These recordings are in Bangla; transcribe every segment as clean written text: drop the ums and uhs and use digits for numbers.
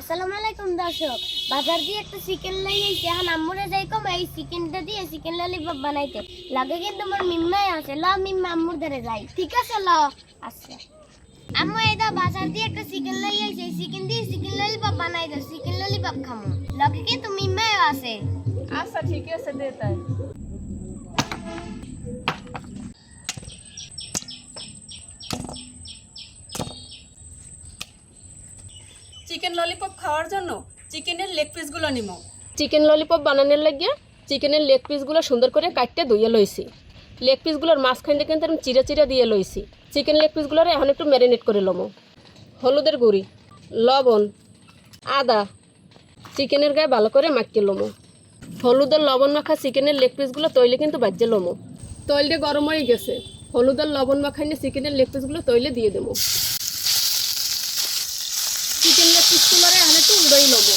আসসালামু আলাইকুম দর্শক, বাজার দিয়ে একটা চিকেন লই আইছি। এখন আম্মুরে যাই কম এই চিকেনটা দিয়ে চিকেন ললিপপ বানাইতে লাগে, কিন্তু আমার মিম্মাই আছে। ল মিম্মা আম্মুর ধরে যাই। ঠিক আছে ল। আচ্ছা আম্মু, এই দা বাজার দিয়ে একটা চিকেন লই আইছি, এই চিকেন দিয়ে চিকেন ললিপপ বানাই দাও। চিকেন ললিপপ খামু, লগে কিন্তু মিম্মাই আছে। আচ্ছা ঠিক আছে, দে তাই। চিকেন ললিপপ খাওয়ার জন্য চিকেনের লেগ পিসগুলো নিব। চিকেন ললিপপ বানানোর লাগিয়ে চিকেনের লেগ পিসগুলো সুন্দর করে কাটতে ধুয়ে লইছি। লেগ পিসগুলোর মাঝখান থেকে কিন্তু আমি চিরা চিরা দিয়ে লইছি। চিকেন লেগ পিসগুলোর এখন একটু ম্যারিনেট করে লমো। হলুদের গুঁড়ি, লবণ, আদা চিকেনের গায়ে ভালো করে মাখিয়ে লমো। হলুদ আর লবণ মাখা চিকেনের লেগ পিসগুলো তৈলে কিন্তু বাজ্যে লমো। তৈলটা গরম হয়ে গেছে, হলুদ আর লবণ মাখাইনে চিকেনের লেগ পিসগুলো তৈলে দিয়ে দেবো। চিকেন লেগ পিসগুলো এখন একটু উড়াই লবো।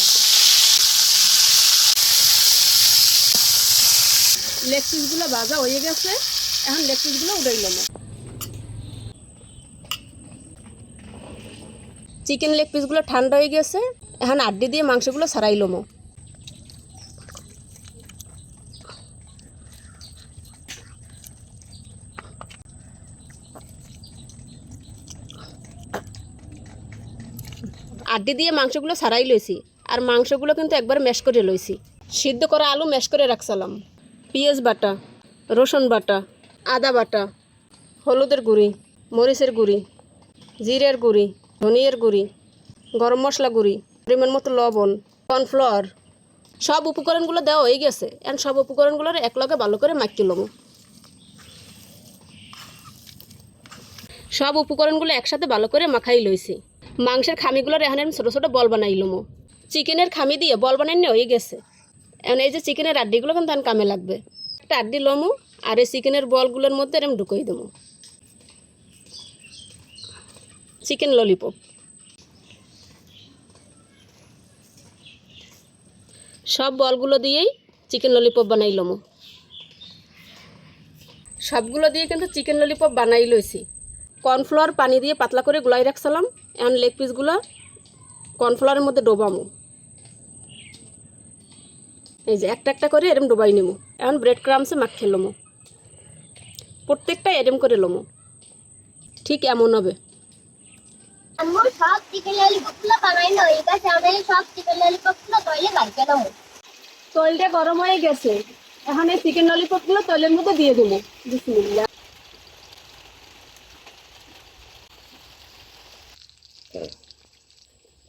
লেগ পিসগুলো ভাজা হয়ে গেছে, এখন লেগ পিসগুলো উড়াই লবো। চিকেন লেগ পিসগুলো ঠান্ডা হয়ে গেছে, এখন আড্ডি দিয়ে মাংসগুলো ছাড়াই লমো। আড্ডি দিয়ে মাংসগুলো ছাড়াই লইছি, আর মাংসগুলো কিন্তু একবার ম্যাশ করে লইছি। সিদ্ধ করা আলু ম্যাশ করে রাখছিলাম। পেঁয়াজ বাটা, রসুন বাটা, আদা বাটা, হলুদের গুঁড়ি, মরিচের গুঁড়ি, জিরের গুঁড়ি, ধনিয়ার গুঁড়ি, গরম মশলা গুঁড়ি, পরিমাণ মতো লবণ, কর্নফ্লাওয়ার, সব উপকরণগুলো দেওয়া হয়ে গেছে। এখন সব উপকরণগুলোর একলগে ভালো করে মাখিয়ে লবো। সব উপকরণগুলো একসাথে ভালো করে মাখাই লইছি। মাংসের খামিগুলোর এখন ছোটো ছোটো বল বানাই লমো। চিকেনের খামি দিয়ে বল বানাই নিয়ে হয়ে গেছে। এখন এই যে চিকেনের আড্ডিগুলো কিন্তু এখন কামে লাগবে। একটা আড্ডি লমো, আর এই চিকেনের বলগুলোর মধ্যে এরকম ঢুকিয়ে দেবো। চিকেন ললিপপ সব বলগুলো দিয়েই চিকেন ললিপপ বানাই লমো। সবগুলো দিয়ে কিন্তু চিকেন ললিপপ বানাই লইছি। কর্নফ্লাওয়ার পানি দিয়ে পাতলা করে গুলাই রাখছিলাম। এখন লেগ পিসগুলো কর্নফ্লাওয়ারের মধ্যে ডোবামো। এই যে একটা একটা করে এরম ডোবাই নেবো। এখন ব্রেড ক্রামসে মাখিয়ে লমো। প্রত্যেকটা এরম করে লমো। ঠিক এমন হবে। আম্মু সব চিকেন ললিপপগুলো বানাই লই গেছে, আমি সব চিকেন ললিপপগুলো তৈলে বাইকে দাও। তৈলটা গরম হয়ে গেছে, এখন এই চিকেন ললিপপগুলো তৈলের মধ্যে দিয়ে দেবো। বিসমিল্লাহ।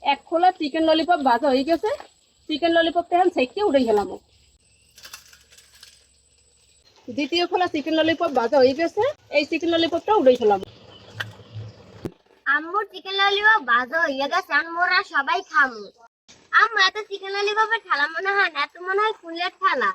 এক খোলা চিকেন ললিপপ ভাজা হয়ে গেছে। চিকেন ললিপপটা এখন সেঁকে উড়ে গেলাম। দ্বিতীয় খোলা চিকেন ললিপপ ভাজা হয়ে গেছে, এই চিকেন ললিপপটা উড়ে গেলাম। আম্মুর চিকেন ললিপপ ভাজা হয়ে গেছে, আমরা সবাই খামু। আম্মু, এত চিকেন ললিপপের থালা মনে হয় না, এত মনে হয় ফুলের থালা।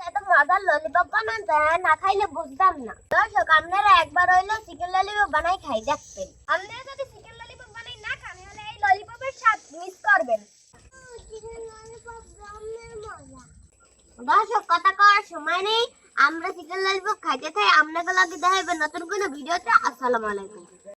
এত মজার ললিপপ বানান না খাইলে বুঝতাম না। দর্শক, আপনারা একবার হইলো চিকেন ললিপপ বানাই খাই দেখবেন। আপনারা যদি চিকেন ললিপপ বানাই না খান, তাহলে এই ললিপপের স্বাদ মিস করবেন। দর্শক, কথা কওয়ার সময় নেই, আমরা চিকেন ললিপপ খাইতে চাই। আপনাকে লাগে দেখাইবেন নতুন কোনো ভিডিওতে। আসসালামু আলাইকুম।